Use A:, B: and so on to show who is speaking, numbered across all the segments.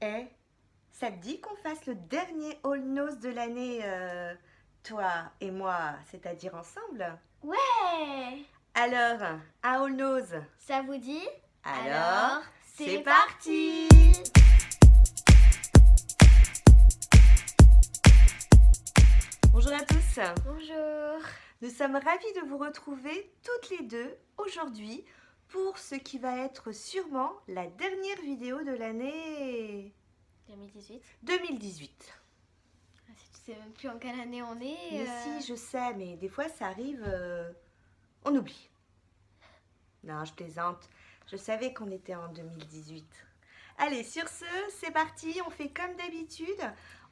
A: Eh, ça te dit qu'on fasse le dernier All Nose de l'année, toi et moi, c'est-à-dire ensemble?
B: Ouais!
A: Alors, un All Nose.
B: Ça vous dit?
A: Alors,
B: Alors,
A: c'est
B: c'est
A: parti!
B: parti!
A: Bonjour à tous.
B: Bonjour!
A: Nous sommes ravis de vous retrouver toutes les deux aujourd'hui pour ce qui va être sûrement la dernière vidéo de l'année
B: 2018.
A: 2018.
B: Tu sais même plus en quelle année on est.
A: Mais si, je sais, mais des fois ça arrive, on oublie. Non, je plaisante. Je savais qu'on était en 2018. Allez, sur ce, c'est parti. On fait comme d'habitude.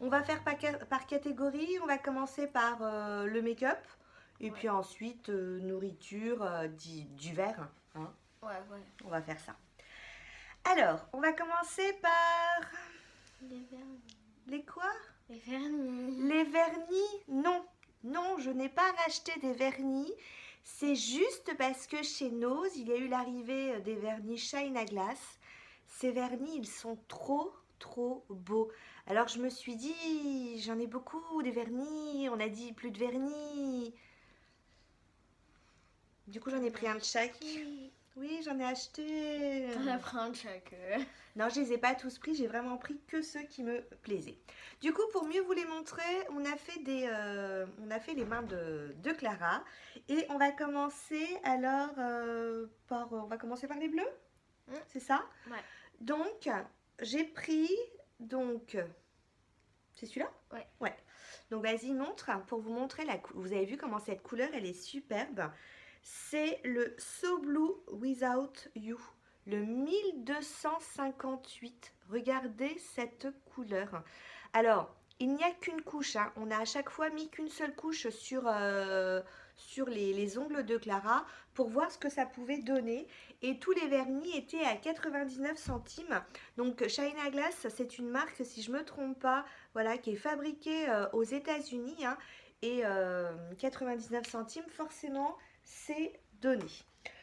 A: On va faire par catégorie. On va commencer par le make-up. Et puis ensuite, nourriture, divers. Hein.
B: Ouais, ouais.
A: On va faire ça. Alors, on va commencer par...
B: Les vernis.
A: Les quoi?
B: Les vernis.
A: Les vernis? Non. Non, je n'ai pas racheté des vernis. C'est juste parce que chez Nose, il y a eu l'arrivée des vernis Shine à glace. Ces vernis, ils sont trop, trop beaux. Alors je me suis dit, j'en ai beaucoup des vernis. On a dit plus de vernis. Du coup, j'en ai pris un de chaque. Oui, j'en ai acheté.
B: T'en as pris un de chaque.
A: Non, je les ai pas tous pris, j'ai vraiment pris que ceux qui me plaisaient. Du coup, pour mieux vous les montrer, on a fait les mains de Clara. Et on va commencer alors on va commencer par les bleus, c'est ça?
B: Ouais.
A: Donc, j'ai pris, c'est celui-là?
B: Ouais.
A: Ouais. Donc, vas-y, montre, pour vous montrer vous avez vu comment cette couleur, elle est superbe. C'est le So Blue Without You, le 1258. Regardez cette couleur. Alors, il n'y a qu'une couche, hein. On a à chaque fois mis qu'une seule couche sur les ongles de Clara pour voir ce que ça pouvait donner. Et tous les vernis étaient à 99 centimes. Donc, Shine à Glace, c'est une marque, si je ne me trompe pas, voilà, qui est fabriquée aux États-Unis, hein. Et 99 centimes, forcément, c'est donné.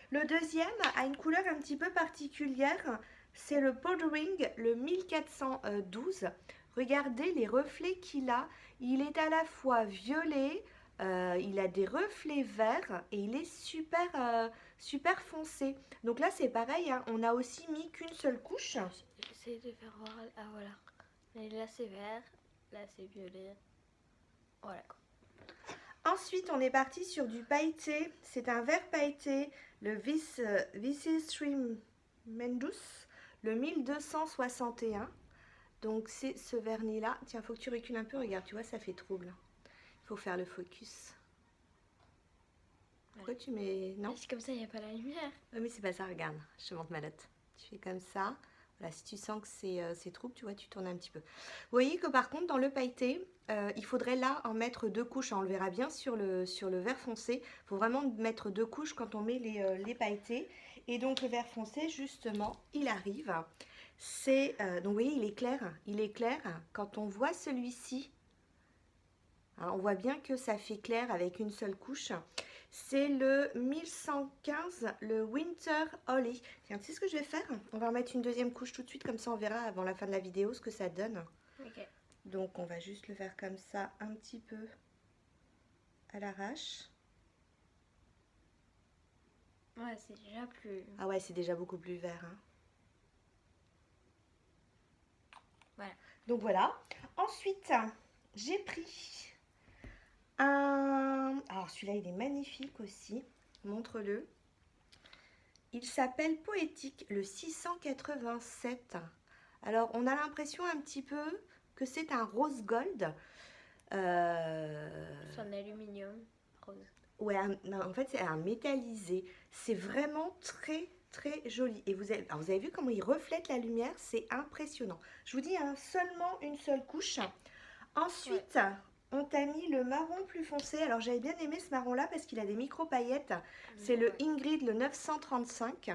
A: Le deuxième a une couleur un petit peu particulière, c'est le Powdering, le 1412. Regardez les reflets qu'il a. Il est à la fois violet, il a des reflets verts et il est super foncé. Donc là c'est pareil, hein, on n'a aussi mis qu'une seule couche.
B: J'essaie de faire voir. Ah voilà. Et là c'est vert, là c'est violet. Voilà quoi.
A: Ensuite, on est parti sur du pailleté. C'est un vert pailleté, le Vicis Tremendous, le 1261. Donc, c'est ce vernis-là. Tiens, il faut que tu recules un peu. Regarde, tu vois, ça fait trouble. Il faut faire le focus. Pourquoi tu mets... Non?
B: Parce que comme ça, il n'y a pas la lumière.
A: Oui, mais c'est pas ça, regarde. Je te montre ma note. Tu fais comme ça. Voilà, si tu sens que c'est trouble, tu vois, tu tournes un petit peu. Vous voyez que par contre, dans le pailleté, il faudrait là en mettre deux couches. On le verra bien sur le vert foncé. Il faut vraiment mettre deux couches quand on met les pailletés. Et donc, le vert foncé, justement, il arrive. Donc, vous voyez, il est clair. Il est clair. Quand on voit celui-ci, hein, on voit bien que ça fait clair avec une seule couche. C'est le 1115, le Winter Holly. Tiens, tu sais ce que je vais faire? On va remettre une deuxième couche tout de suite, comme ça on verra avant la fin de la vidéo ce que ça donne.
B: Ok.
A: Donc on va juste le faire comme ça, un petit peu à l'arrache.
B: Ouais, c'est déjà plus...
A: Ah ouais, c'est déjà beaucoup plus vert. Hein.
B: Voilà.
A: Donc voilà. Ensuite, j'ai pris un... Alors celui-là, il est magnifique aussi. Montre-le. Il s'appelle Poétique, le 687. Alors, on a l'impression un petit peu que c'est un rose gold.
B: C'est un aluminium rose.
A: Ouais, non, en fait, c'est un métallisé. C'est vraiment très, très joli. Et vous avez vu comment il reflète la lumière? C'est impressionnant. Je vous dis, hein, seulement une seule couche. Ensuite, on t'a mis le marron plus foncé. Alors, j'avais bien aimé ce marron-là parce qu'il a des micro-paillettes. C'est le Ingrid, le 935.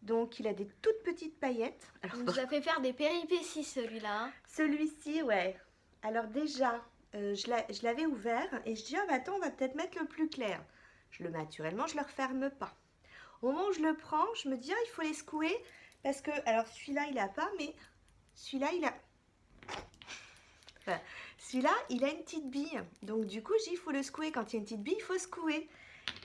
A: Donc, il a des toutes petites paillettes. Alors,
B: Il nous a fait faire des péripéties celui-là.
A: celui-ci, ouais. Alors déjà, je l'avais ouvert et je dis, ah bah attends, on va peut-être mettre le plus clair. Je le mets naturellement, je ne le referme pas. Au moment où je le prends, je me dis, ah, il faut les secouer parce que, alors celui-là, il n'a pas, mais Celui-là, il a... Voilà. Celui-là, il a une petite bille. Donc du coup, il faut le secouer. Quand il y a une petite bille, il faut secouer.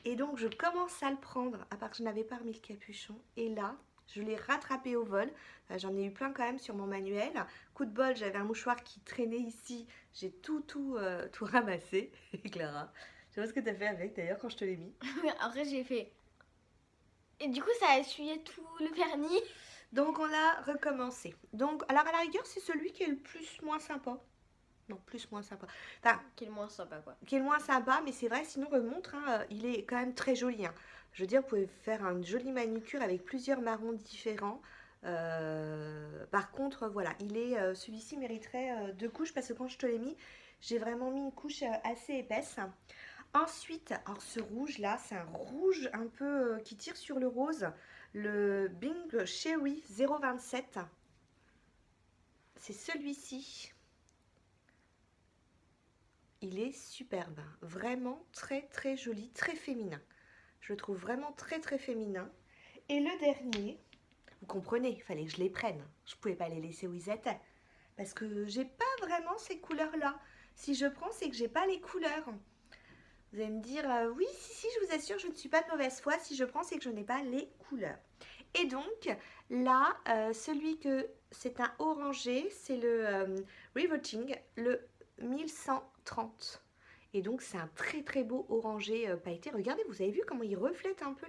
A: Et donc, je commence à le prendre, à part que je n'avais pas remis le capuchon. Et là, je l'ai rattrapé au vol. Enfin, j'en ai eu plein quand même sur mon manuel. Coup de bol, j'avais un mouchoir qui traînait ici. J'ai tout ramassé. Et Clara, je sais pas ce que tu as fait avec d'ailleurs quand je te l'ai mis.
B: Après, j'ai fait. Et du coup, ça a essuyé tout le vernis.
A: Donc, on a recommencé. Donc, alors à la rigueur, c'est celui qui est le plus moins sympa. Non, plus moins sympa. Enfin,
B: Qui est le moins sympa, quoi.
A: qui est le moins sympa, mais c'est vrai, sinon remontre, hein, il est quand même très joli. Hein. Je veux dire, vous pouvez faire une jolie manucure avec plusieurs marrons différents. Par contre, voilà, celui-ci mériterait 2 couches parce que quand je te l'ai mis, j'ai vraiment mis une couche assez épaisse. Ensuite, alors ce rouge là, c'est un rouge un peu qui tire sur le rose, le Bing Cherry 027. C'est celui-ci. Il est superbe, vraiment très très joli, très féminin. Je le trouve vraiment très très féminin. Et le dernier, vous comprenez, il fallait que je les prenne. Je ne pouvais pas les laisser où ils étaient. Parce que j'ai pas vraiment ces couleurs-là. Si je prends, c'est que j'ai pas les couleurs. Vous allez me dire, oui, si, je vous assure, je ne suis pas de mauvaise foi. Si je prends, c'est que je n'ai pas les couleurs. Et donc, là, c'est un orangé, c'est le Riveting, le 1130. Et donc, c'est un très très beau orangé pailleté. Regardez, vous avez vu comment il reflète un peu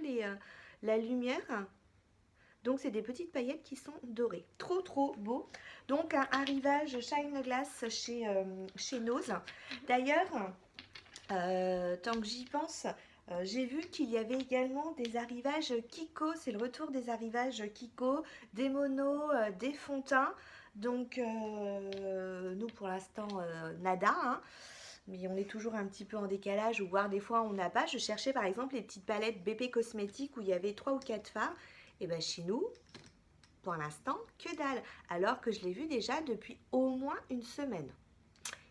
A: la lumière. Donc, c'est des petites paillettes qui sont dorées. Trop trop beau. Donc, un rivage Shine Glass chez Nose. D'ailleurs, tant que j'y pense, j'ai vu qu'il y avait également des arrivages Kiko. C'est le retour des arrivages Kiko, des monos, des fonds de teint. Donc, nous, pour l'instant, nada. Hein. Mais on est toujours un petit peu en décalage, ou voire des fois on n'a pas. Je cherchais par exemple les petites palettes BP Cosmétiques où il y avait 3 ou 4 fards. Et bien chez nous, pour l'instant, que dalle. Alors que je l'ai vu déjà depuis au moins une semaine.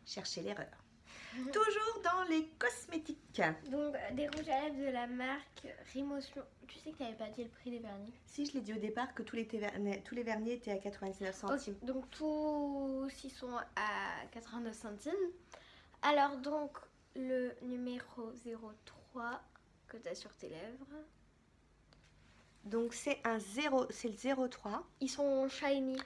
A: Cherchez l'erreur. Toujours dans les cosmétiques.
B: Donc, des rouges à lèvres de la marque Rimotion. Tu sais que tu n'avais pas dit le prix des vernis.
A: Si, je l'ai dit au départ que tous les vernis étaient à 99 centimes.
B: Okay, donc, tous ils sont à 89 centimes. Alors, donc, le numéro 03 que tu as sur tes lèvres.
A: Donc, c'est le 03.
B: Ils sont shiny.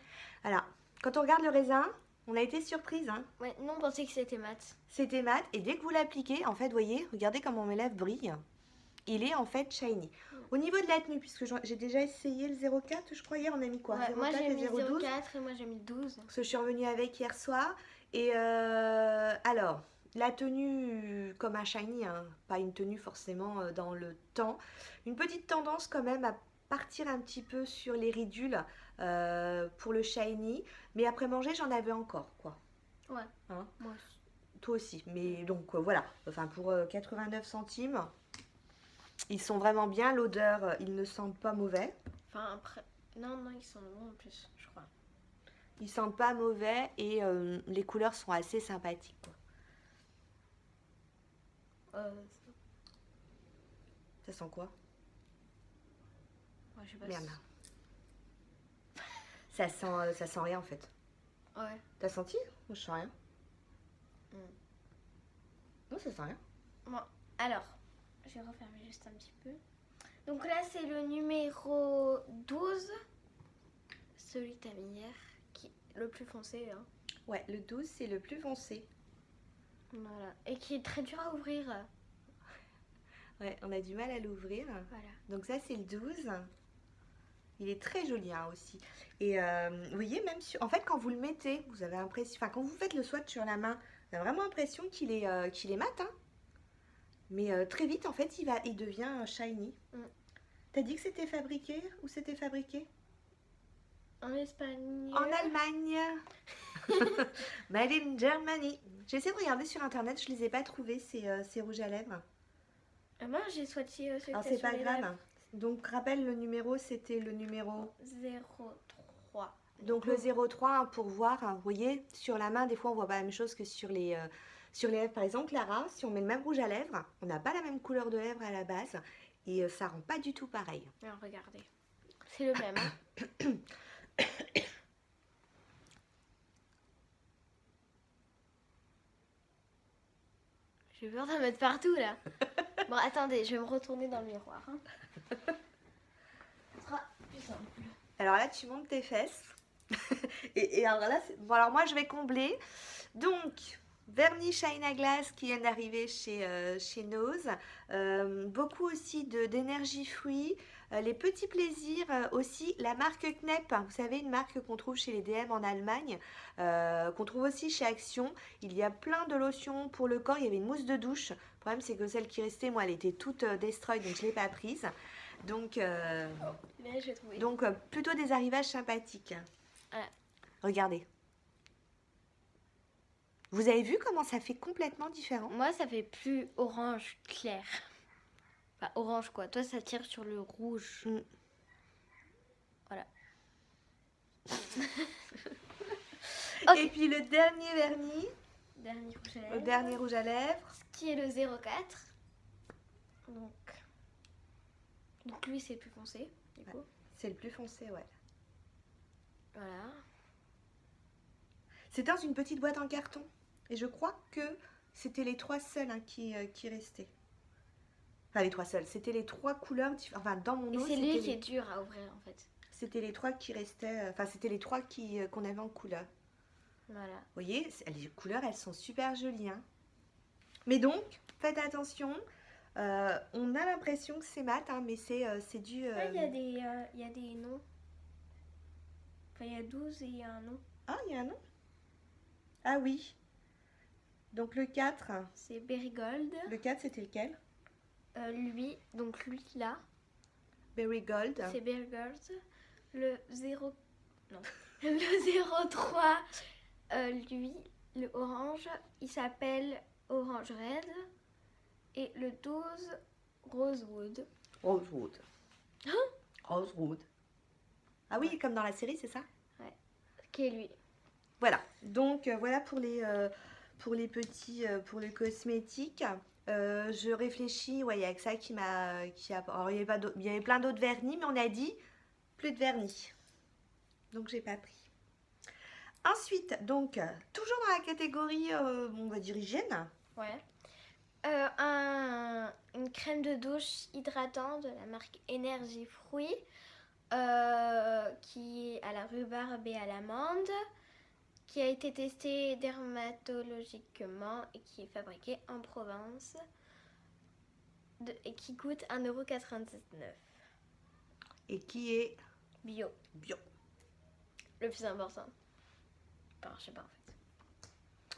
A: Alors, quand on regarde le raisin, on a été surprise. Hein.
B: Ouais, nous, on pensait que c'était mat.
A: C'était mat. Et dès que vous l'appliquez, en fait, voyez, regardez comment mes lèvres brillent. Il est en fait shiny. Au niveau de la tenue, puisque j'ai déjà essayé le 04, je crois, hier, on a mis quoi,
B: ouais,
A: 04
B: moi, j'ai mis
A: 012.
B: 04 et moi, j'ai mis 12.
A: Parce que je suis revenue avec hier soir. Et alors, la tenue comme un shiny, hein, pas une tenue forcément dans le temps. Une petite tendance quand même à partir un petit peu sur les ridules pour le shiny. Mais après manger, j'en avais encore, quoi.
B: Ouais,
A: hein
B: moi aussi.
A: Toi aussi. Mais donc, voilà. Enfin, pour 89 centimes, ils sont vraiment bien. L'odeur, ils ne sentent pas mauvais.
B: Enfin, après... Non, ils sont bons en plus, je crois.
A: Ils sentent pas mauvais et les couleurs sont assez sympathiques, quoi. Ça sent quoi?
B: Ouais, je sais pas.
A: Merde. Ça sent rien en fait.
B: Ouais.
A: T'as senti? Moi je sens rien. Non, ça sent rien.
B: Bon, alors, je vais refermer juste un petit peu. Donc là, c'est le numéro 12. Celui que t'as mis hier, qui est le plus foncé. Hein.
A: Ouais, le 12, c'est le plus foncé.
B: Voilà. Et qui est très dur à ouvrir.
A: Ouais, on a du mal à l'ouvrir.
B: Voilà.
A: Donc ça, c'est le 12. Il est très joli hein, aussi. Et vous voyez, même en fait, quand vous le mettez, vous avez l'impression... Enfin, quand vous faites le swatch sur la main, vous avez vraiment l'impression qu'il est mat. Hein. Mais très vite, en fait, il devient shiny. T'as dit que c'était fabriqué? Où c'était fabriqué?
B: En Espagne.
A: En Allemagne. Made in Germany. J'ai essayé de regarder sur internet, je les ai pas trouvés ces rouges à lèvres.
B: Moi j'ai swatché ceux
A: Alors
B: que
A: c'est pas grave.
B: lèvres.
A: Donc rappelle le numéro, c'était le numéro
B: 03.
A: Donc le 03 hein, pour voir, hein, vous voyez, sur la main, des fois on voit pas la même chose que sur les lèvres. Par exemple, Clara, si on met le même rouge à lèvres, on n'a pas la même couleur de lèvres à la base et ça rend pas du tout pareil.
B: Alors regardez, c'est le même. Hein. J'ai peur d'en mettre partout là. Bon, attendez, je vais me retourner dans le miroir. Hein. Ce sera plus simple.
A: Alors là, tu montes tes fesses. et alors là, bon, alors moi, je vais combler. Donc, vernis Shine à Glace qui vient d'arriver chez Nose. Beaucoup aussi d'énergie fruits. Les petits plaisirs aussi. La marque Knep, vous savez, une marque qu'on trouve chez les DM en Allemagne, qu'on trouve aussi chez Action. Il y a plein de lotions pour le corps. Il y avait une mousse de douche. Le problème, c'est que celle qui restait, moi, elle était toute destroy, donc je ne l'ai pas prise. Donc,
B: Là, je vais trouver.
A: donc plutôt des arrivages sympathiques.
B: Voilà.
A: Regardez. Vous avez vu comment ça fait complètement différent?
B: Moi, ça fait plus orange clair. Enfin, orange quoi. Toi, ça tire sur le rouge.
A: Mm.
B: Voilà.
A: Et puis le dernier vernis,
B: Dernier rouge à
A: le
B: lèvres.
A: dernier rouge à lèvres.
B: Qui est le 04. Donc lui, c'est le plus foncé. Du coup.
A: C'est le plus foncé, ouais.
B: Voilà.
A: C'est dans une petite boîte en carton. Et je crois que c'était les 3 seuls qui restaient. Enfin, les 3 seuls. C'était les 3 couleurs différentes. Enfin, dans mon
B: Et
A: eau,
B: c'est lui qui est
A: c'était
B: dur à ouvrir en fait.
A: les 3 qui restaient. Enfin, c'était les 3 qu'on avait en couleur.
B: Voilà.
A: Vous voyez, les couleurs, elles sont super jolies. Hein. Mais donc, faites attention. On a l'impression que c'est mat, hein, mais c'est du...
B: Ah, il y a des noms. Enfin, il y a 12 et il y a un nom.
A: Ah, il y a un nom? Ah oui. Donc le 4.
B: C'est Berrygold.
A: Le 4, c'était lequel?
B: Lui, donc lui là,
A: Berry Gold.
B: c'est Berrygold. Le 0... Non. Le 03, lui, le orange, il s'appelle Orange Red. Et le 12, Rosewood.
A: Rosewood. Rosewood. Ah oui, comme dans la série, c'est ça?
B: Qui est lui.
A: Voilà. Donc voilà pour les petits, pour les cosmétiques. Je réfléchis, ouais, il y a que ça qui m'a... Alors, il y avait plein d'autres vernis, mais on a dit plus de vernis. Donc j'ai pas pris. Ensuite, donc, toujours dans la catégorie, on va dire hygiène.
B: Ouais. Une crème de douche hydratante de la marque Énergie Fruits qui est à la rhubarbe et à l'amande, qui a été testée dermatologiquement et qui est fabriquée en province et qui coûte 1,99 €.
A: Et qui est
B: Bio.
A: bio.
B: Le plus important. Enfin, je sais pas en fait.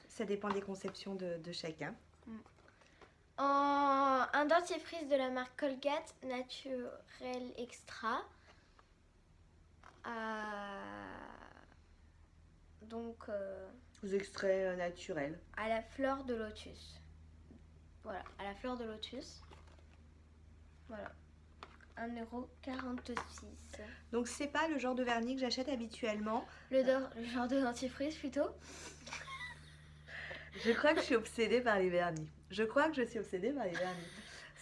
A: Ça dépend des conceptions de chacun.
B: Un dentifrice de la marque Colgate Naturel Extra. Donc
A: Aux extraits naturels.
B: à la fleur de lotus. Voilà, à la fleur de lotus. Voilà. 1,46 €.
A: Donc c'est pas le genre de vernis que j'achète habituellement.
B: Le genre de dentifrice plutôt.
A: Je crois que je suis obsédée par les vernis. Ce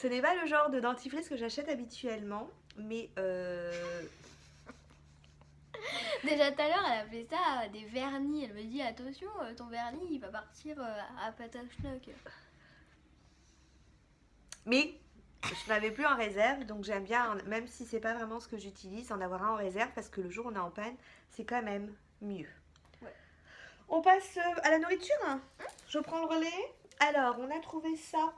A: n'est pas le genre de dentifrice que j'achète habituellement, mais
B: Déjà tout à l'heure, elle appelait ça des vernis. Elle me dit attention, ton vernis il va partir à patachnock.
A: mais je n'avais plus en réserve, donc j'aime bien, même si c'est pas vraiment ce que j'utilise, en avoir un en réserve parce que le jour où on est en panne, c'est quand même mieux.
B: Ouais.
A: On passe à la nourriture. Je prends le relais. Alors, on a trouvé ça,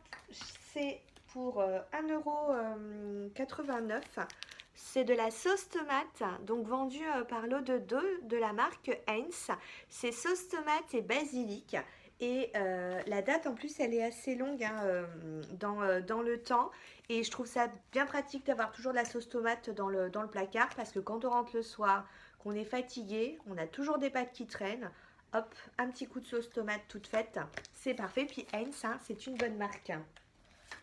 A: c'est pour 1,89 €. C'est de la sauce tomate, donc vendue par l'eau de deux de la marque Heinz. C'est sauce tomate et basilic. Et la date en plus elle est assez longue dans le temps. Et je trouve ça bien pratique d'avoir toujours de la sauce tomate dans le placard. Parce que quand on rentre le soir, qu'on est fatigué, on a toujours des pâtes qui traînent. Hop, un petit coup de sauce tomate toute faite. C'est parfait. Puis Heinz, c'est une bonne marque.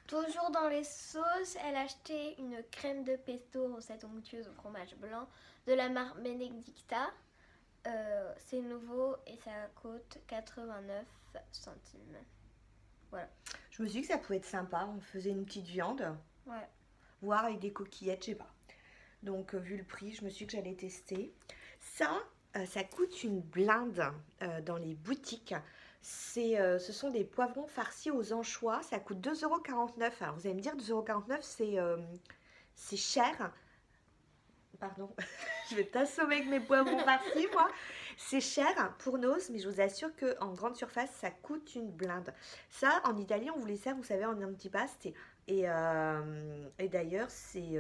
B: Toujours dans les sauces, elle a acheté une crème de pesto recette onctueuse au fromage blanc de la marque Benedicta. C'est nouveau et ça coûte 89 centimes. Voilà.
A: Je me suis dit que ça pouvait être sympa. On faisait une petite viande.
B: Ouais.
A: Voire avec des coquillettes, je sais pas. Donc vu le prix, je me suis dit que j'allais tester. Ça coûte une blinde dans les boutiques. Ce sont des poivrons farcis aux anchois. Ça coûte 2,49 €. Alors vous allez me dire, 2,49 €, c'est cher. Pardon, je vais t'assommer avec mes poivrons farcis, moi. C'est cher pour Nose, mais je vous assure qu'en grande surface, ça coûte une blinde. Ça, en Italie, on vous les sert, vous savez, en antipasto. Et d'ailleurs, c'est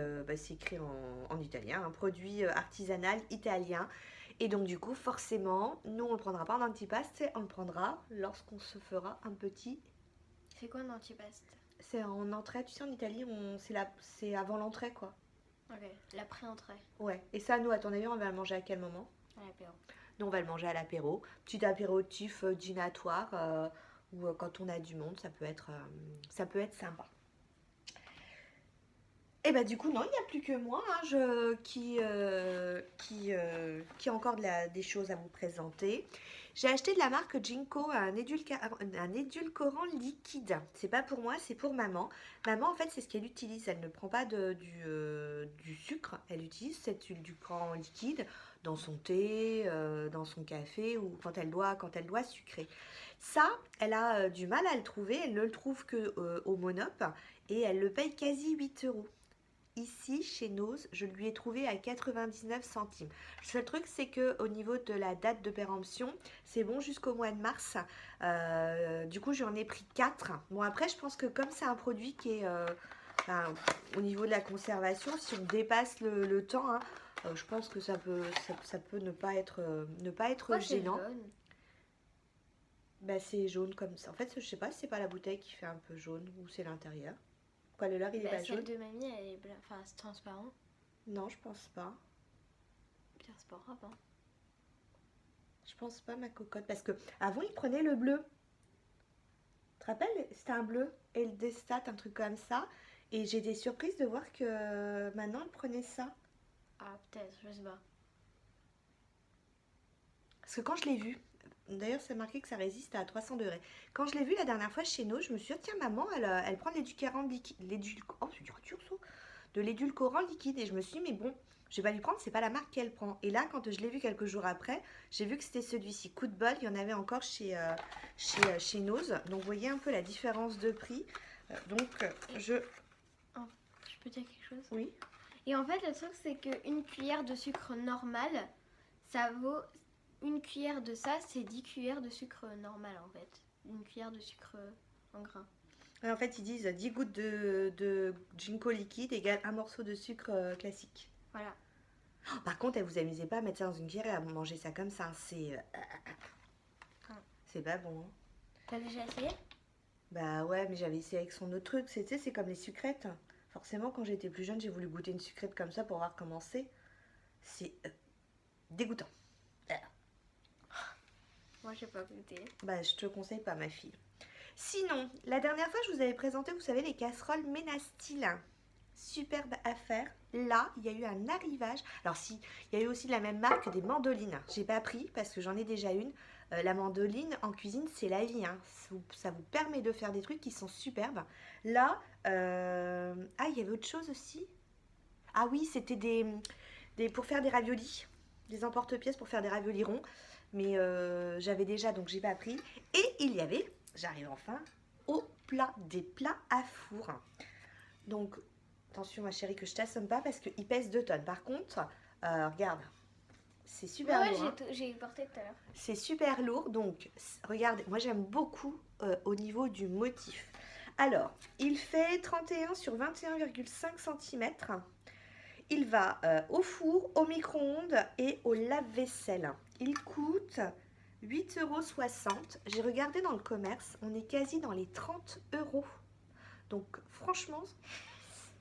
A: écrit en italien, un produit artisanal italien. Et donc, du coup, forcément, nous, on ne le prendra pas en antipasto, on le prendra lorsqu'on se fera un petit.
B: C'est quoi un antipasto?
A: C'est en entrée, tu sais, en Italie, c'est avant l'entrée, quoi.
B: Ok, la pré-entrée.
A: Ouais. Et ça, nous, à ton avis, on va le manger à quel moment?
B: À l'apéro.
A: Nous, on va le manger à l'apéro. Petit apéritif dînatoire ou quand on a du monde, ça peut être sympa. Et bah du coup, non, il n'y a plus que moi qui a encore des choses à vous présenter. J'ai acheté de la marque Jinko un édulcorant liquide. C'est pas pour moi, c'est pour maman. Maman, en fait, c'est ce qu'elle utilise. Elle ne prend pas du sucre. Elle utilise cet édulcorant liquide dans son thé, dans son café ou quand elle doit sucrer. Ça, elle a du mal à le trouver. Elle ne le trouve que au Monop et elle le paye quasi 8 €. Ici, chez Nose, je lui ai trouvé à 99 centimes. Le seul truc, c'est que au niveau de la date de péremption, c'est bon jusqu'au mois de mars. Du coup, j'en ai pris 4. Bon, après, je pense que comme c'est un produit qui est au niveau de la conservation, si on dépasse le temps, je pense que ça peut ne pas être
B: Pourquoi c'est
A: gênant.
B: jaune?
A: Bah, c'est jaune comme ça. En fait, je sais pas si c'est pas la bouteille qui fait un peu jaune ou c'est l'intérieur. Quoi, le leur, il est pas jaune?
B: Celle de mamie, elle est enfin, c'est transparent.
A: Non, je pense pas.
B: Pire, c'est pas grave, hein.
A: Je pense pas, ma cocotte. Parce que avant, il prenait le bleu. Tu te rappelles? C'était un bleu. Et le Destat, un truc comme ça. Et j'ai été surprise de voir que maintenant, il prenait ça.
B: Ah, peut-être, je sais pas.
A: Parce que quand je l'ai vu, d'ailleurs, c'est marqué que ça résiste à 300 degrés. Quand je l'ai vu la dernière fois chez nous, je me suis dit, tiens, maman, elle prend l'édulcorant liquide. Oh, c'est dur, ça. De l'édulcorant liquide. Et je me suis dit, mais bon, je vais pas lui prendre, c'est pas la marque qu'elle prend. Et là, quand je l'ai vu quelques jours après, j'ai vu que c'était celui-ci. Coup de bol, il y en avait encore chez Nose. Donc, vous voyez un peu la différence de prix. Je
B: peux dire quelque chose?
A: Oui.
B: Et en fait, le truc, c'est qu'une cuillère de sucre normal, ça vaut... Une cuillère de ça, c'est 10 cuillères de sucre normal, en fait. Une cuillère de sucre en grain.
A: Et en fait, ils disent 10 gouttes de Jinko liquide égale un morceau de sucre classique.
B: Voilà.
A: Oh, par contre, vous amusez pas à mettre ça dans une cuillère et à manger ça comme ça. C'est pas bon. Hein.
B: T'as déjà essayé?
A: Bah ouais, mais j'avais essayé avec son autre truc. C'est comme les sucrètes. Forcément, quand j'étais plus jeune, j'ai voulu goûter une sucrète comme ça pour voir comment c'est. C'est dégoûtant.
B: Moi, j'ai pas goûté.
A: Bah, je te conseille pas, ma fille. Sinon, la dernière fois, je vous avais présenté, vous savez, les casseroles Ménastyle. Superbe affaire. Là, il y a eu un arrivage. Alors si, il y a eu aussi de la même marque des mandolines. J'ai pas pris parce que j'en ai déjà une. La mandoline en cuisine, c'est la vie. Hein. Ça vous permet de faire des trucs qui sont superbes. Là, il y avait autre chose aussi. Ah oui, c'était pour faire des raviolis. Des emporte-pièces pour faire des raviolis ronds. Mais j'avais déjà, donc j'ai pas pris. Et il y avait, j'arrive enfin, des plats à four. Donc, attention ma chérie que je t'assomme pas parce qu'il pèse 2 tonnes. Par contre, regarde, c'est super lourd.
B: Ouais, j'ai porté tout à l'heure.
A: C'est super lourd, donc regardez, moi j'aime beaucoup au niveau du motif. Alors, il fait 31 sur 21,5 cm. Il va au four, au micro-ondes et au lave-vaisselle. Il coûte 8,60 €. J'ai regardé dans le commerce, on est quasi dans les 30 €. Donc franchement,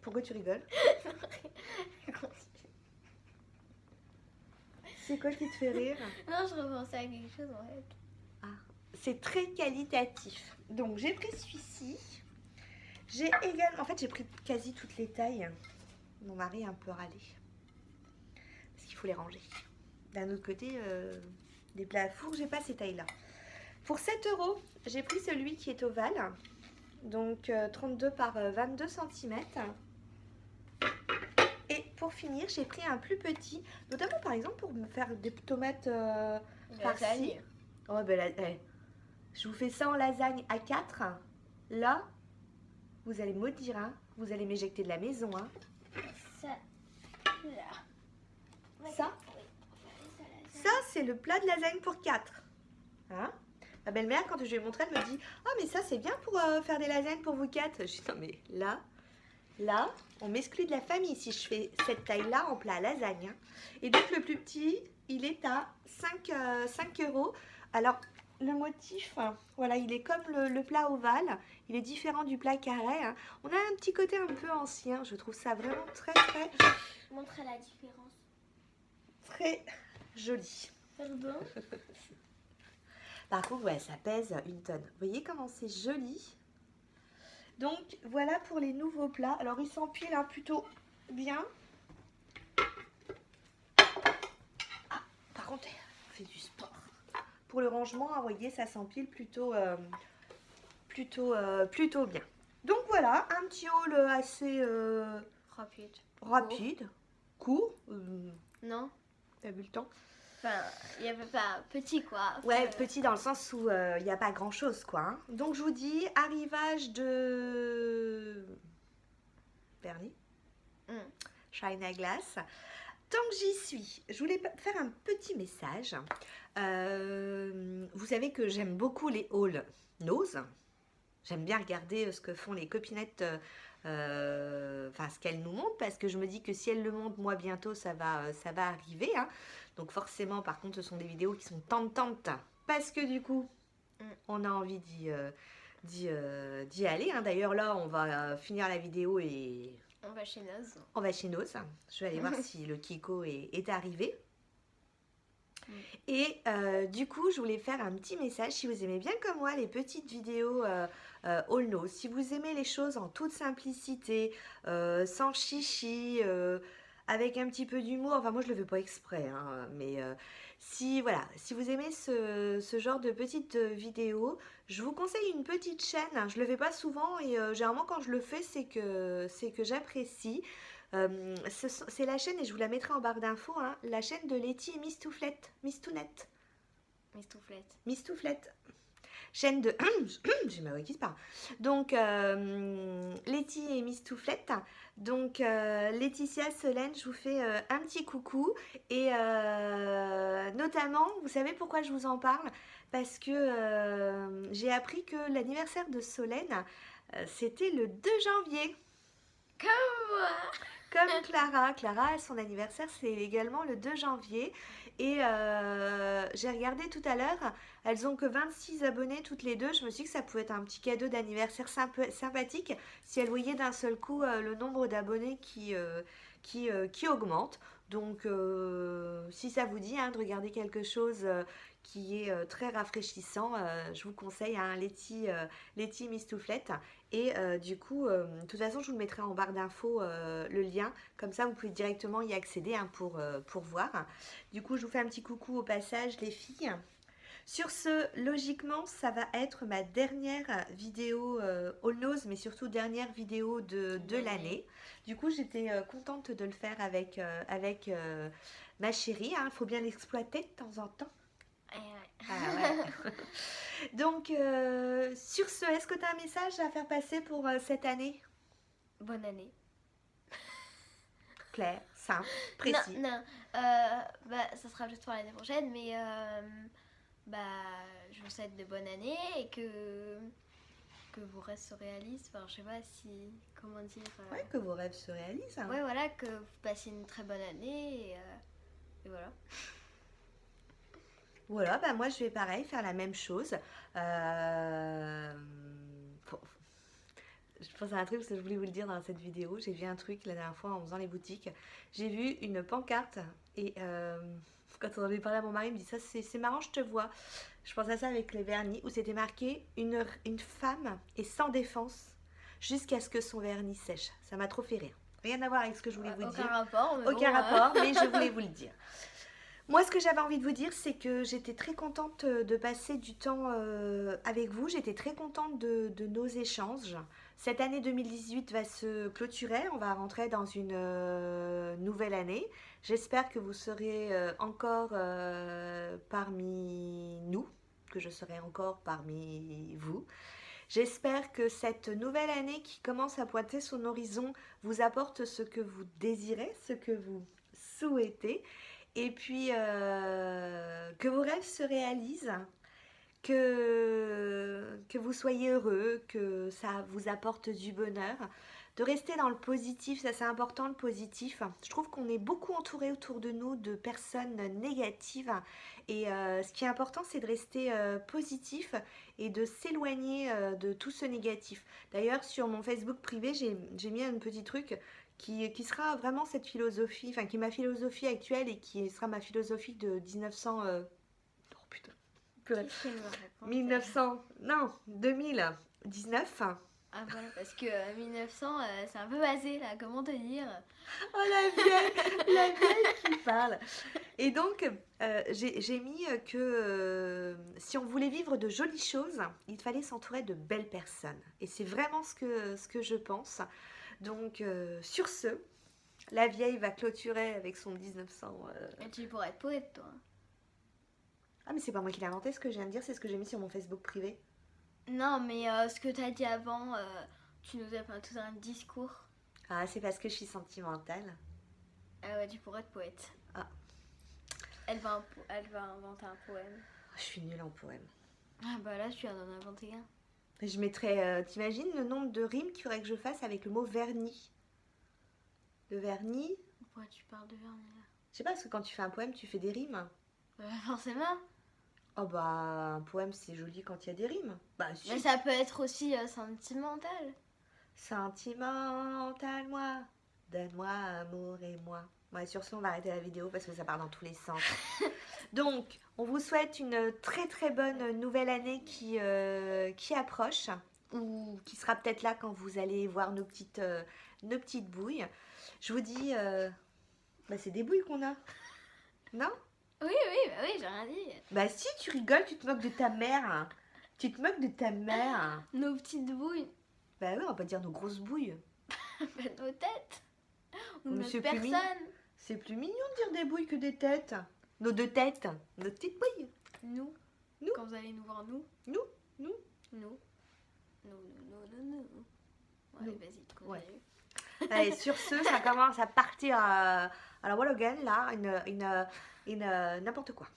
A: pourquoi tu rigoles? C'est quoi qui te fait rire?
B: Non, je repensais à quelque chose en fait.
A: Ah, c'est très qualitatif. Donc j'ai pris celui-ci. J'ai également, en fait j'ai pris quasi toutes les tailles. Mon mari a un peu râlé. Parce qu'il faut les ranger. D'un autre côté, des plats à four, j'ai pas ces tailles-là. Pour 7 €, j'ai pris celui qui est ovale. Donc 32 par 22 cm. Et pour finir, j'ai pris un plus petit. Notamment par exemple pour me faire des tomates farcies. Oh ben là, Je vous fais ça en lasagne à 4. Là, vous allez me dire, hein, vous allez m'éjecter de la maison. Hein.
B: Ça, là.
A: Ça, ça c'est le plat de lasagne pour 4. Hein? Ma belle-mère, quand je lui ai montré, elle me dit « Ah, mais ça, c'est bien pour faire des lasagnes pour vous 4. » Je dis « Non, mais là, on m'exclut de la famille si je fais cette taille-là en plat à lasagne. Hein. » Et donc, le plus petit, il est à 5 euros. Alors, le motif, voilà, il est comme le plat ovale. Il est différent du plat carré. Hein. On a un petit côté un peu ancien. Je trouve ça vraiment très, très,
B: Montrer la différence.
A: très joli.
B: Pardon.
A: Par contre, ouais, ça pèse une tonne. Vous voyez comment c'est joli. Donc, voilà pour les nouveaux plats. Alors, ils s'empilent hein, plutôt bien. Ah, par contre, on fait du sport. Pour le rangement, vous voyez, ça s'empile plutôt bien. Donc, voilà, un petit haul assez rapide, court.
B: Non.
A: T'as vu le temps?
B: Enfin, il n'y avait pas petit quoi.
A: Ouais, petit dans le sens où il n'y a pas grand chose quoi. Hein. Donc je vous dis, arrivage de vernis, China Glass. Tant que j'y suis, je voulais faire un petit message. Vous savez que j'aime beaucoup les hauls nose. J'aime bien regarder ce que font les copinettes, enfin ce qu'elles nous montrent, parce que je me dis que si elles le montrent, moi bientôt ça va arriver. Hein. Donc forcément, par contre, ce sont des vidéos qui sont tentantes, parce que du coup, on a envie d'y aller. Hein. D'ailleurs là, on va finir la vidéo et...
B: On va chez Noz.
A: On va chez Noz. Je vais aller voir si le Kiko est arrivé. Et du coup, je voulais faire un petit message. Si vous aimez bien comme moi les petites vidéos all nose, si vous aimez les choses en toute simplicité, sans chichi, avec un petit peu d'humour, enfin moi je le fais pas exprès, hein, mais si vous aimez ce genre de petites vidéos, je vous conseille une petite chaîne. Je le fais pas souvent et généralement quand je le fais, c'est que j'apprécie. C'est la chaîne, et je vous la mettrai en barre d'infos, hein, la chaîne de Letty et Mistouflette. Mistounette. Mistouflette. Chaîne de... J'ai ma voix qui se parle. Donc, Letty et Mistouflette. Donc, Laetitia, Solène, je vous fais un petit coucou. Et notamment, vous savez pourquoi je vous en parle? Parce que j'ai appris que l'anniversaire de Solène, c'était le 2 janvier.
B: Comme moi.
A: Comme Clara. Clara, son anniversaire, c'est également le 2 janvier. Et j'ai regardé tout à l'heure, elles ont que 26 abonnés toutes les deux. Je me suis dit que ça pouvait être un petit cadeau d'anniversaire sympathique si elles voyaient d'un seul coup le nombre d'abonnés qui augmente. Donc, si ça vous dit hein, de regarder quelque chose qui est très rafraîchissant, je vous conseille hein, Letty Mistouflette. Et du coup, de toute façon, je vous le mettrai en barre d'infos le lien. Comme ça, vous pouvez directement y accéder hein, pour voir. Du coup, je vous fais un petit coucou au passage, les filles. Sur ce, logiquement, ça va être ma dernière vidéo all nose, mais surtout dernière vidéo de l'année. Du coup, j'étais contente de le faire avec ma chérie. Il faut bien l'exploiter de temps en temps. Ah ouais. Donc, sur ce, est-ce que tu as un message à faire passer pour cette année?
B: Bonne année.
A: Clair, simple, précis.
B: Non, ça sera juste pour l'année prochaine, mais je vous souhaite de bonnes années et que vos rêves se réalisent. Enfin, je sais pas si, comment dire...
A: Ouais, que vos rêves se réalisent. Hein.
B: Ouais, voilà, que vous passiez une très bonne année et voilà.
A: Voilà, moi je vais pareil, faire la même chose. Je pense à un truc, parce que je voulais vous le dire dans cette vidéo. J'ai vu un truc la dernière fois en faisant les boutiques. J'ai vu une pancarte et quand on en avait parlé à mon mari, il me dit ça c'est marrant, je te vois. Je pense à ça avec les vernis où c'était marqué une femme est sans défense jusqu'à ce que son vernis sèche. Ça m'a trop fait rire. Rien à voir avec ce que je voulais vous dire. Aucun rapport, mais je voulais vous le dire. Moi, ce que j'avais envie de vous dire, c'est que j'étais très contente de passer du temps avec vous. J'étais très contente de nos échanges. Cette année 2018 va se clôturer. On va rentrer dans une nouvelle année. J'espère que vous serez encore parmi nous. que je serai encore parmi vous. J'espère que cette nouvelle année qui commence à pointer son horizon vous apporte ce que vous désirez, ce que vous souhaitez, et puis que vos rêves se réalisent, que vous soyez heureux, que ça vous apporte du bonheur, de rester dans le positif, ça c'est important le positif. Je trouve qu'on est beaucoup entouré autour de nous de personnes négatives et ce qui est important c'est de rester positif et de s'éloigner de tout ce négatif. D'ailleurs sur mon Facebook privé j'ai mis un petit truc qui sera vraiment cette philosophie, enfin qui est ma philosophie actuelle et qui sera ma philosophie de 1900... Oh putain.
B: Qu'est-ce qu'elle me raconte
A: 1900, non, 2019.
B: Ah voilà, parce que 1900, c'est un peu basé là, comment te dire?
A: Oh la vieille qui parle. Et donc, j'ai mis que si on voulait vivre de jolies choses, il fallait s'entourer de belles personnes. Et c'est vraiment ce que je pense. Donc, sur ce, la vieille va clôturer avec son 1900.
B: Mais tu pourrais être poète, toi.
A: Ah, mais c'est pas moi qui l'ai inventé ce que je viens de dire, c'est ce que j'ai mis sur mon Facebook privé.
B: Non, mais ce que t'as dit avant, tu nous as fait tout un discours.
A: Ah, c'est parce que je suis sentimentale.
B: Ah ouais, tu pourrais être poète.
A: Ah.
B: Elle va inventer un poème.
A: Je suis nulle en poème.
B: Ah bah là, je viens d'en inventer un.
A: Je mettrais, t'imagines le nombre de rimes qu'il faudrait que je fasse avec le mot vernis? Le vernis,
B: Pourquoi tu parles de vernis là?
A: je sais pas, parce que quand tu fais un poème, tu fais des rimes.
B: Forcément.
A: Oh bah, un poème, c'est joli quand il y a des rimes. Bah, si.
B: Mais ça peut être aussi sentimental.
A: Sentimental, moi, donne-moi amour et moi. Ouais, sur ce, on va arrêter la vidéo parce que ça part dans tous les sens. Donc, on vous souhaite une très très bonne nouvelle année qui approche, ou qui sera peut-être là quand vous allez voir nos petites bouilles. Je vous dis, bah c'est des bouilles qu'on a, non?
B: Oui, bah oui, j'ai rien dit.
A: Bah si, tu rigoles, tu te moques de ta mère. Tu te moques de ta mère.
B: Nos petites bouilles.
A: Bah oui, on va pas dire nos grosses bouilles.
B: Bah, nos têtes. Ou
A: Mais
B: notre
A: c'est plus
B: personne.
A: C'est plus mignon de dire des bouilles que des têtes. Nos deux têtes, nos petites bouilles.
B: Nous.
A: Nous.
B: Quand vous allez nous voir, nous.
A: Nous, nous.
B: Nous. Nous. Allez, vas-y, continue.
A: Ouais. Allez, sur ce, ça commence à partir à la Wall Again, là, n'importe quoi.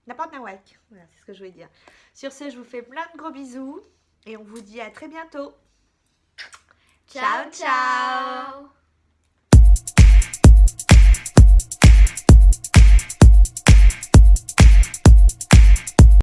A: N'importe nawak. Voilà, c'est ce que je voulais dire. Sur ce, je vous fais plein de gros bisous et on vous dit à très bientôt.
B: Ciao, ciao.